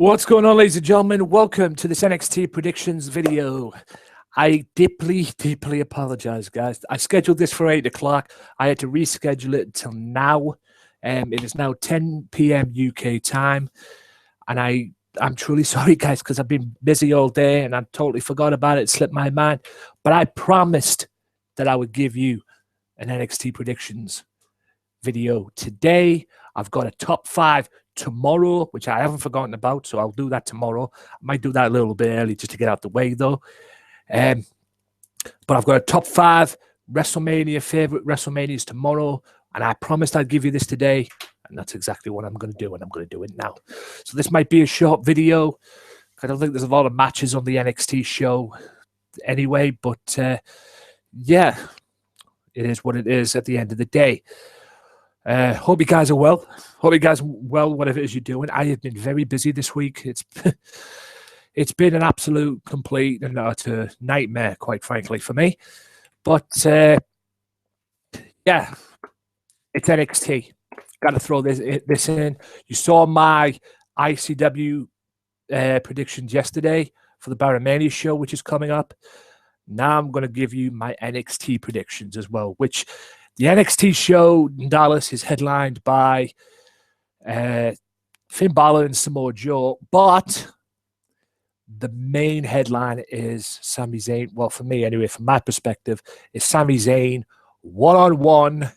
What's going on, ladies and gentlemen? Welcome to this NXT predictions video. I deeply apologize, guys. I scheduled this for 8 o'clock. I had to reschedule it until now. It is now 10 p.m. UK time. And I'm truly sorry, guys, because I've been busy all day and I totally forgot about it. It slipped my mind. But I promised that I would give you an NXT predictions video today. I've got a top 5 tomorrow, which I haven't forgotten about, so I'll do that tomorrow. I might do that a little bit early just to get out the way, though. But I've got a top 5 WrestleMania favorite WrestleManias tomorrow, and I promised I'd give you this today, and that's exactly what I'm going to do, and I'm going to do it now. So this might be a short video. I don't think there's a lot of matches on the NXT show anyway, but yeah, it is what it is at the end of the day. Hope you guys are well. Hope you guys are well, whatever it is you're doing. I have been very busy this week. It's been an absolute complete and utter nightmare, quite frankly, for me. But yeah, it's NXT. Got to throw this in. You saw my ICW predictions yesterday for the Baramania show, which is coming up. Now I'm going to give you my NXT predictions as well, which the NXT show in Dallas is headlined by Finn Bálor and Samoa Joe, but the main headline is Sami Zayn. Well, for me anyway, from my perspective, is Sami Zayn one-on-one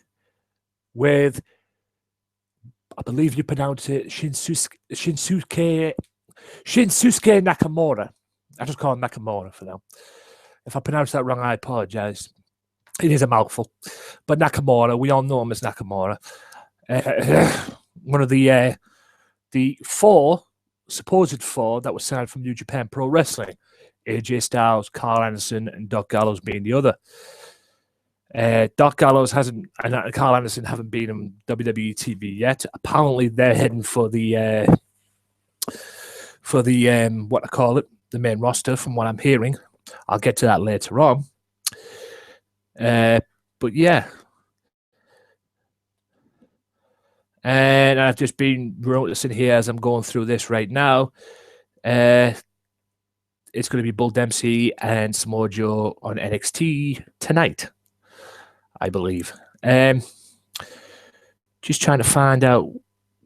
with, I believe you pronounce it, Shinsuke Nakamura. I just call him Nakamura for now. If I pronounce that wrong, I apologize. It is a mouthful. But Nakamura, we all know him as Nakamura. One of the supposed four that was signed from New Japan Pro Wrestling. AJ Styles, Carl Anderson, and Doc Gallows being the other. Doc Gallows hasn't, and Carl Anderson haven't been on WWE TV yet. Apparently, they're heading for the what I call it, the main roster, from what I'm hearing. I'll get to that later on. But yeah, and I've just been noticing here as I'm going through this right now. It's going to be Bull Dempsey and Samoa Joe on NXT tonight, I believe. Just trying to find out,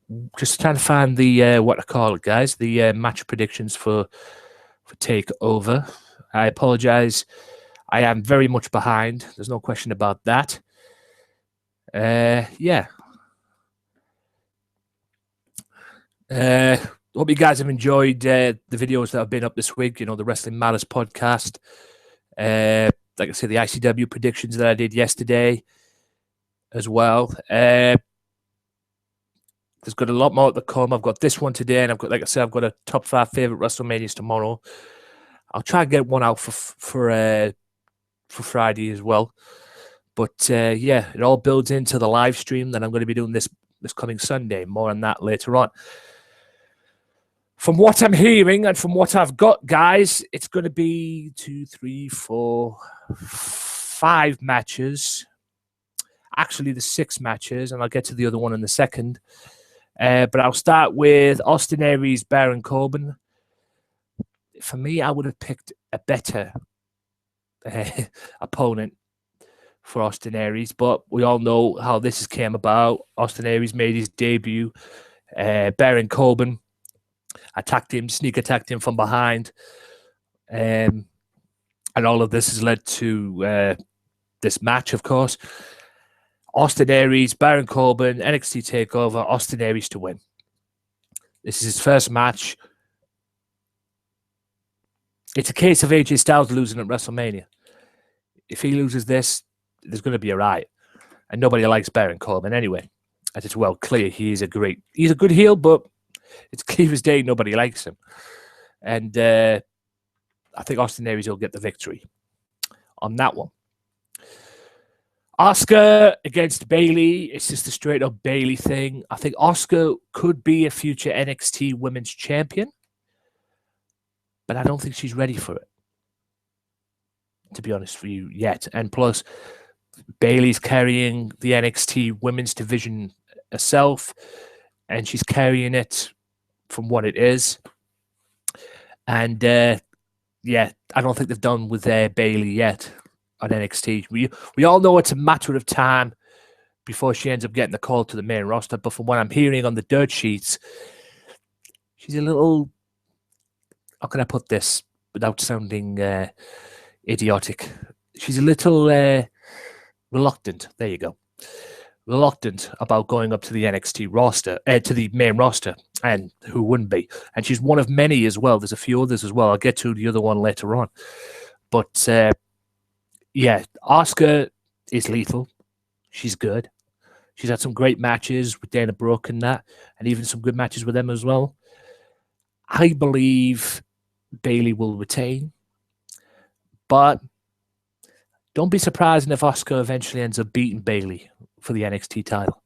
the what I call it, guys, the match predictions for Takeover. I apologize. I am very much behind. There's no question about that. Yeah. Hope you guys have enjoyed the videos that have been up this week. You know, the Wrestling Matters podcast. Like I said, the ICW predictions that I did yesterday as well. There's got a lot more to come. I've got this one today, and I've got, like I said, I've got a top 5 favorite WrestleManias tomorrow. I'll try and get one out for Friday as well. But yeah, it all builds into the live stream that I'm going to be doing this coming Sunday. More on that later on. From what I'm hearing and from what I've got, guys, it's going to be 2, 3, 4, 5 matches. Actually, the 6 matches, and I'll get to the other one in a second. But I'll start with Austin Aries, Baron Corbin. For me, I would have picked a better opponent for Austin Aries, but we all know how this came about. Austin Aries made his debut. Baron Corbin sneak attacked him from behind. And all of this has led to this match, of course. Austin Aries, Baron Corbin, NXT TakeOver, Austin Aries to win. This is his first match. It's a case of AJ Styles losing at WrestleMania. If he loses this, there's going to be a riot. And nobody likes Baron Corbin anyway. As it's well clear, he's a good heel, but it's clear as day nobody likes him. And I think Austin Aries will get the victory on that one. Asuka against Bayley. It's just a straight up Bayley thing. I think Asuka could be a future NXT Women's Champion, but I don't think she's ready for it, to be honest with you, yet. And plus, Bayley's carrying the NXT Women's Division herself, and she's carrying it from what it is. And yeah, I don't think they've done with Bayley yet on NXT. We all know it's a matter of time before she ends up getting the call to the main roster. But from what I'm hearing on the dirt sheets, she's a little, how can I put this without sounding idiotic? She's a little reluctant. There you go. Reluctant about going up to the NXT roster, to the main roster, and who wouldn't be? And she's one of many as well. There's a few others as well. I'll get to the other one later on. But yeah, Asuka is lethal. She's good. She's had some great matches with Dana Brooke and that, and even some good matches with them as well. I believe Bayley will retain, but don't be surprised if Asuka eventually ends up beating Bayley for the NXT title.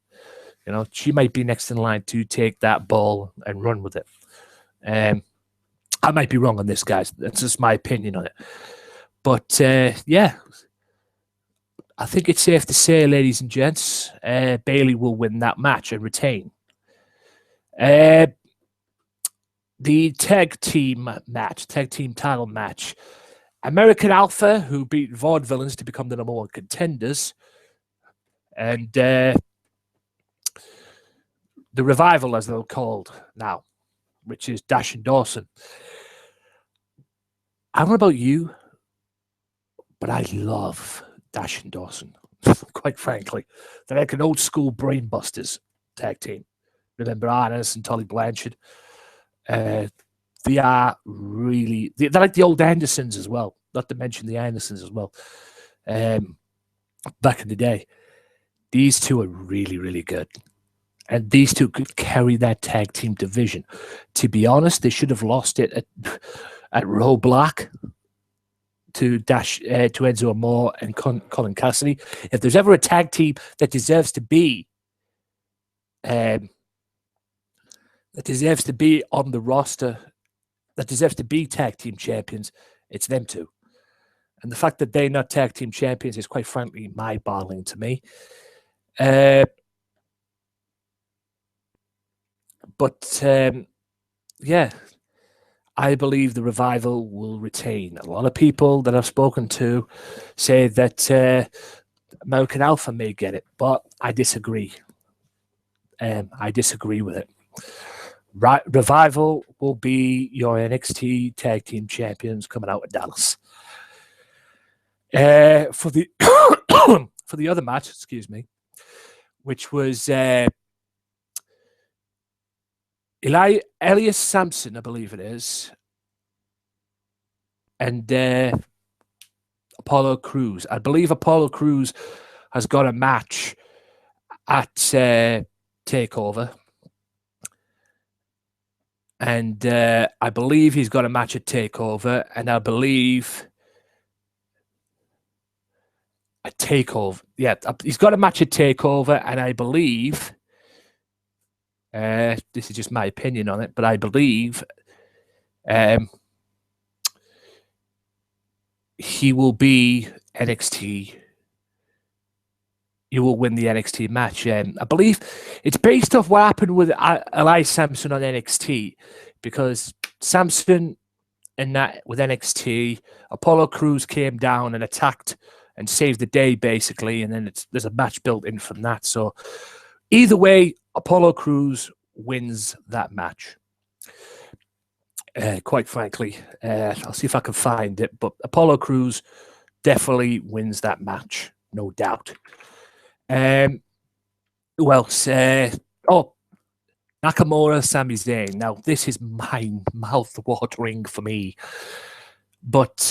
You know, she might be next in line to take that ball and run with it. I might be wrong on this, guys. That's just my opinion on it. But yeah, I think it's safe to say, ladies and gents, Bayley will win that match and retain. The tag team title match. American Alpha, who beat Vaudevillains to become the #1 contenders, and the Revival, as they're called now, which is Dash and Dawson. I don't know about you, but I love Dash and Dawson, quite frankly. They're like an old school brainbusters tag team. Remember Aries and Tully Blanchard? They are really, they're like the old Andersons as well, not to mention the Andersons as well. Back in the day, these two are really, really good. And these two could carry that tag team division. To be honest, they should have lost it at Roadblock to Enzo Amore and Colin Cassidy. If there's ever a tag team that deserves to be on the roster, that deserves to be tag team champions, it's them two. And the fact that they're not tag team champions is quite frankly mind-boggling to me. But yeah, I believe the Revival will retain. A lot of people that I've spoken to say that American Alpha may get it, but I disagree. I disagree with it. Revival will be your NXT Tag Team Champions coming out of Dallas. For the for the other match, excuse me, which was Elias Samson, I believe it is, and Apollo Crews. I believe Apollo Crews has got a match at TakeOver. And I believe he's got a match at TakeOver, and I believe at TakeOver. Yeah, he's got a match at TakeOver, and I believe this is just my opinion on it, but I believe he will be NXT. You will win the NXT match. I believe it's based off what happened with Elias Samson on NXT, because Samson and that with NXT, Apollo Crews came down and attacked and saved the day basically, and then there's a match built in from that. So either way, Apollo Crews wins that match. Quite frankly, I'll see if I can find it, but Apollo Crews definitely wins that match, no doubt. Who else? Nakamura, Sami Zayn. Now, this is mouth-watering for me, but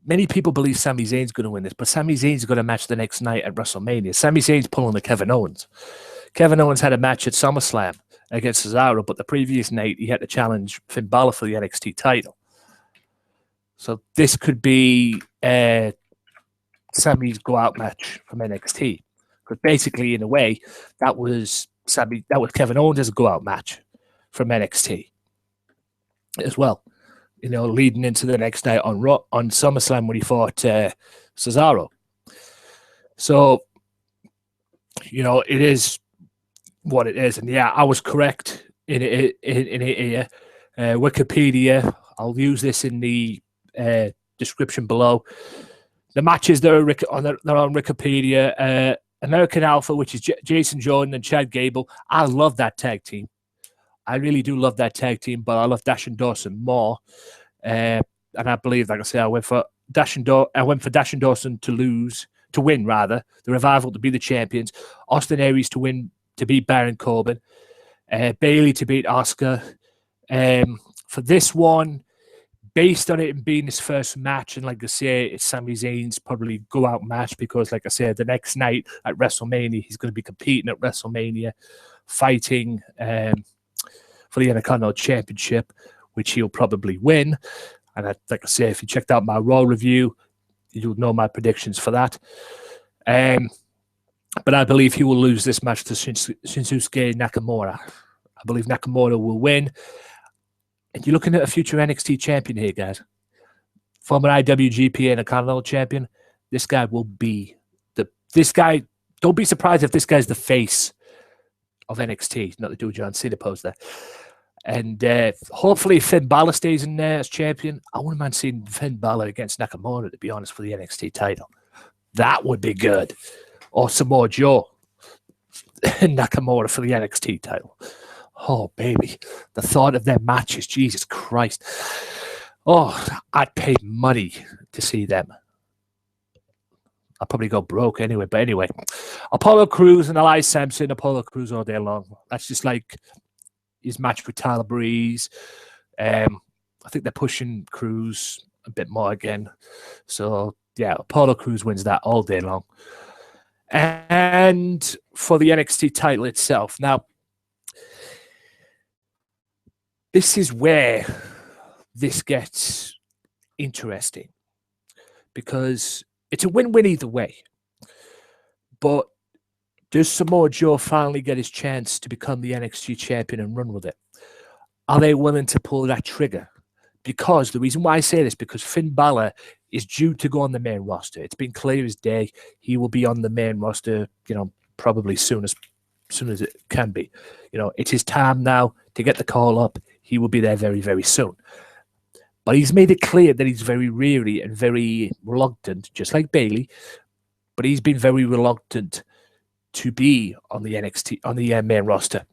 many people believe Sami Zayn's going to win this, but Sami Zayn's got a match the next night at WrestleMania. Sami Zayn's pulling the Kevin Owens. Kevin Owens had a match at SummerSlam against Cesaro, but the previous night he had to challenge Finn Bálor for the NXT title. So this could be Sami's go-out match from NXT. Because basically, in a way, that was Kevin Owens' go-out match from NXT as well. You know, leading into the next night on SummerSlam when he fought Cesaro. So, you know, it is what it is. And yeah, I was correct in it here. Wikipedia. I'll use this in the description below. The matches that are they're on Wikipedia. American Alpha, which is Jason Jordan and Chad Gable. I love that tag team. I really do love that tag team, but I love Dash and Dawson more. And I believe, like I say, I went for Dash and Dawson to win rather. The Revival to be the champions. Austin Aries to win, to beat Baron Corbin. Bayley to beat Asuka. For this one, based on it being his first match, and like I say, it's Sami Zayn's probably go out match because, like I said, the next night at WrestleMania, he's going to be competing at WrestleMania, fighting for the Intercontinental Championship, which he'll probably win. And like I say, if you checked out my Raw review, you'll know my predictions for that. But I believe he will lose this match to Shinsuke Nakamura. I believe Nakamura will win. And you're looking at a future NXT champion here, guys. Former IWGP Intercontinental champion. This guy will be this guy. Don't be surprised if this guy's the face of NXT. Not to do John Cena pose there. And hopefully Finn Bálor stays in there as champion. I wouldn't mind seeing Finn Bálor against Nakamura, to be honest, for the NXT title. That would be good. Or Samoa Joe and Nakamura for the NXT title. Oh, baby. The thought of their matches, Jesus Christ. Oh, I'd pay money to see them. I'll probably go broke anyway. But anyway, Apollo Crews and Elias Samson, Apollo Crews all day long. That's just like his match with Tyler Breeze. I think they're pushing Crews a bit more again. So, yeah, Apollo Crews wins that all day long. And for the NXT title itself. Now, this is where this gets interesting because it's a win-win either way. But does Samoa Joe finally get his chance to become the NXT champion and run with it? Are they willing to pull that trigger? Because the reason why I say this, because Finn Bálor is due to go on the main roster. It's been clear as day. He will be on the main roster, probably soon as it can be. It's his time now to get the call up. He will be there very, very soon. But he's made it clear that he's very weary and very reluctant, just like Bayley. But he's been very reluctant to be on the NXT, on the main roster.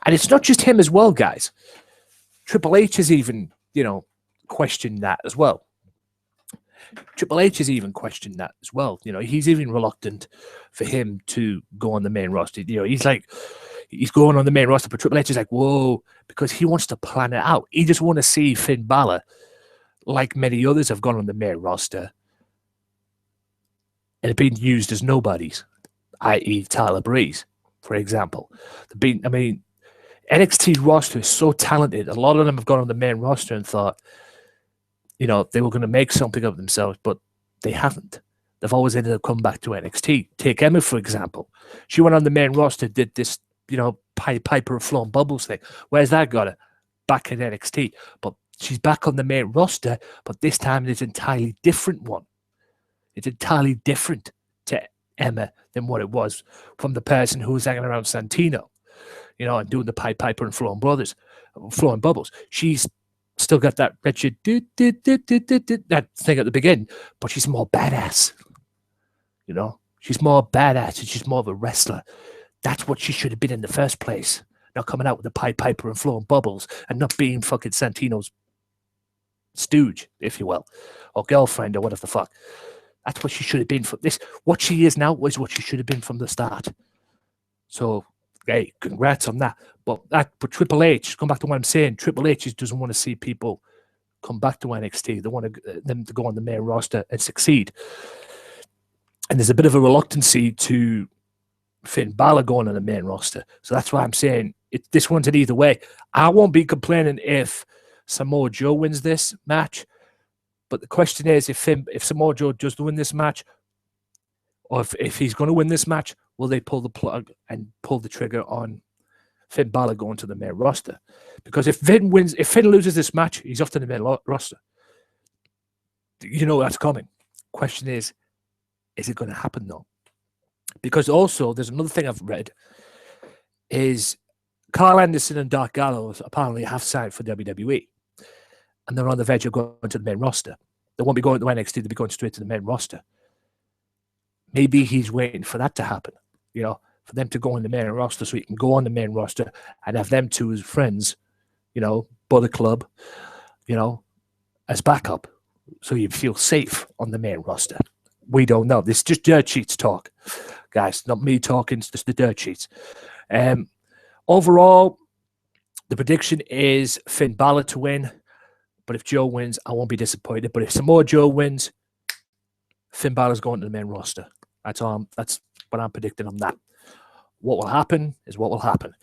And it's not just him as well, guys. Triple H has even, questioned that as well. Triple H has even questioned that as well. He's even reluctant for him to go on the main roster. He's going on the main roster, but Triple H is like, whoa, because he wants to plan it out. He just wants to see Finn Bálor, like many others have gone on the main roster, and been used as nobodies, i.e. Tyler Breeze, for example. NXT roster is so talented. A lot of them have gone on the main roster and thought, they were going to make something of themselves, but they haven't. They've always ended up coming back to NXT. Take Emma, for example. She went on the main roster, did this, Piper of Flown Bubbles thing. Where's that got her? Back in NXT. But she's back on the main roster, but this time it's an entirely different one. It's entirely different to Emma than what it was from the person who was hanging around Santino, and doing the Piper and Flown Bubbles. She's still got that wretched that thing at the beginning, but she's more badass. She's more badass and she's more of a wrestler. That's what she should have been in the first place. Not coming out with the Piper and Flown Bubbles and not being fucking Santino's stooge, if you will, or girlfriend or whatever the fuck. That's what she should have been from this. What she is now was what she should have been from the start. So, hey, congrats on that. But Triple H, come back to what I'm saying, Triple H just doesn't want to see people come back to NXT. They want them to go on the main roster and succeed. And there's a bit of a reluctancy to Finn Bálor going on the main roster. So that's why I'm saying this one's an either way. I won't be complaining if Samoa Joe wins this match. But the question is, if Samoa Joe does win this match, or if he's going to win this match, will they pull the plug and pull the trigger on Finn Bálor going to the main roster? Because if Finn loses this match, he's off to the main roster. That's coming. Question is it going to happen though? Because also, there's another thing I've read, is Carl Anderson and Dark Gallows apparently have signed for WWE, and they're on the verge of going to the main roster. They won't be going to NXT, they'll be going straight to the main roster. Maybe he's waiting for that to happen, you know, for them to go on the main roster so he can go on the main roster and have them two as friends, you know, Bullet Club, you know, as backup. So you feel safe on the main roster. We don't know. This is just dirt sheets talk, guys. Not me talking, it's just the dirt sheets. Overall, the prediction is Finn Bálor to win. But if Joe wins, I won't be disappointed. But if Samoa Joe wins, Finn Balor's going to the main roster. That's all. That's what I'm predicting on that. What will happen is what will happen.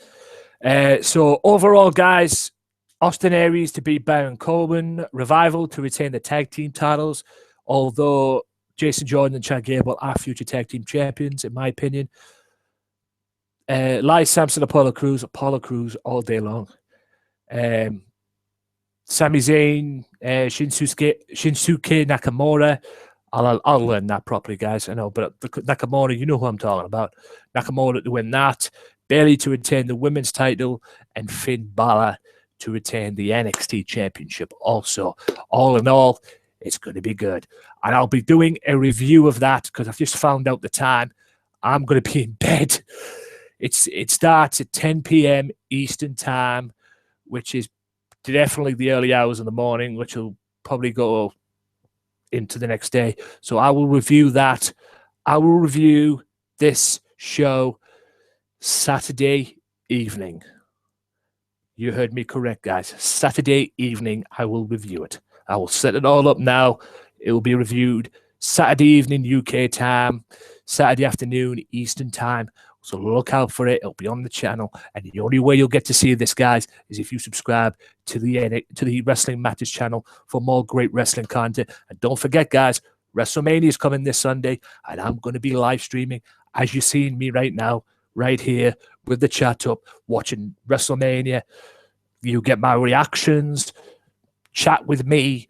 So overall, guys, Austin Aries to beat Baron Corbin, Revival to retain the tag team titles, although Jason Jordan and Chad Gable are future tag team champions, in my opinion. Elias, Samson, Apollo Crews all day long. Sami Zayn, Shinsuke Nakamura. I'll learn that properly, guys. I know, but Nakamura, you know who I'm talking about. Nakamura to win that. Bayley to retain the women's title, and Finn Bálor to retain the NXT championship also. All in all, it's going to be good. And I'll be doing a review of that because I've just found out the time. I'm going to be in bed. It starts at 10 p.m. Eastern time, which is definitely the early hours in the morning, which will probably go into the next day. So I will review that. I will review this show Saturday evening. You heard me correct, guys. Saturday evening, I will review it. I will set it all up now. It will be reviewed Saturday evening UK time, Saturday afternoon Eastern time. So look out for it. It'll be on the channel. And the only way you'll get to see this, guys, is if you subscribe to the Wrestling Matters channel for more great wrestling content. And don't forget, guys, WrestleMania is coming this Sunday, and I'm going to be live streaming, as you're seeing me right now, right here with the chat up, watching WrestleMania. You get my reactions, chat with me,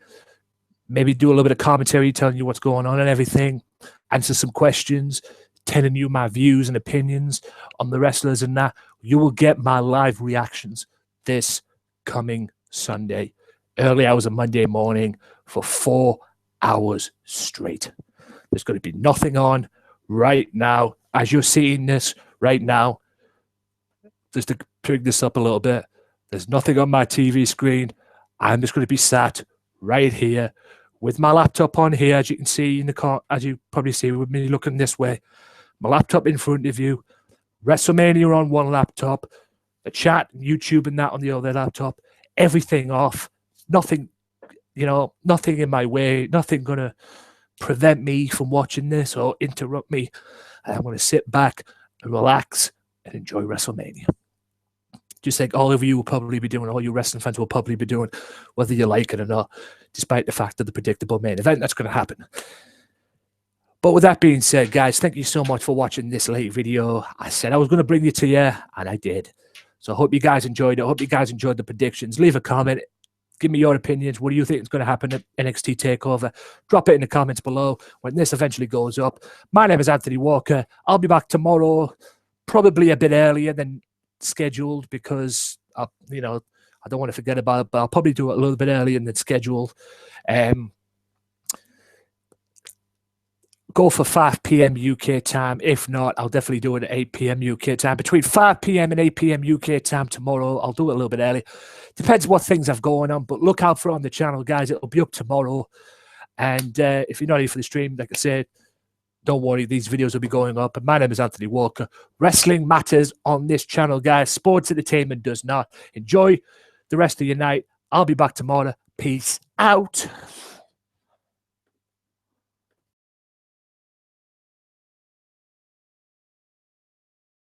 maybe do a little bit of commentary telling you what's going on and everything, answer some questions, telling you my views and opinions on the wrestlers and that. You will get my live reactions this coming Sunday, early hours of Monday morning for 4 hours straight. There's going to be nothing on right now. As you're seeing this right now, just to pick this up a little bit, there's nothing on my TV screen. I'm just going to be sat right here with my laptop on here, as you can see in the car, as you probably see with me looking this way. My laptop in front of you, WrestleMania on one laptop, the chat, YouTube and that on the other laptop, everything off, nothing, nothing in my way, nothing going to prevent me from watching this or interrupt me. I'm going to sit back and relax and enjoy WrestleMania. Just like all of you will probably be doing, all you wrestling fans will probably be doing, whether you like it or not, despite the fact of the predictable main event that's going to happen. But with that being said, guys, thank you so much for watching this late video. I said I was going to bring it to you, and I did. So I hope you guys enjoyed it. I hope you guys enjoyed the predictions. Leave a comment. Give me your opinions. What do you think is going to happen at NXT TakeOver? Drop it in the comments below when this eventually goes up. My name is Anthony Walker. I'll be back tomorrow, probably a bit earlier than scheduled because, I don't want to forget about it, but I'll probably do it a little bit earlier than scheduled. Go for 5 p.m. UK time. If not, I'll definitely do it at 8 p.m. UK time. Between 5 p.m. and 8 p.m. UK time tomorrow. I'll do it a little bit early. Depends what things I've going on, but look out for it on the channel, guys. It'll be up tomorrow. And if you're not here for the stream, like I said, don't worry. These videos will be going up. And my name is Anthony Walker. Wrestling matters on this channel, guys. Sports entertainment does not. Enjoy the rest of your night. I'll be back tomorrow. Peace out.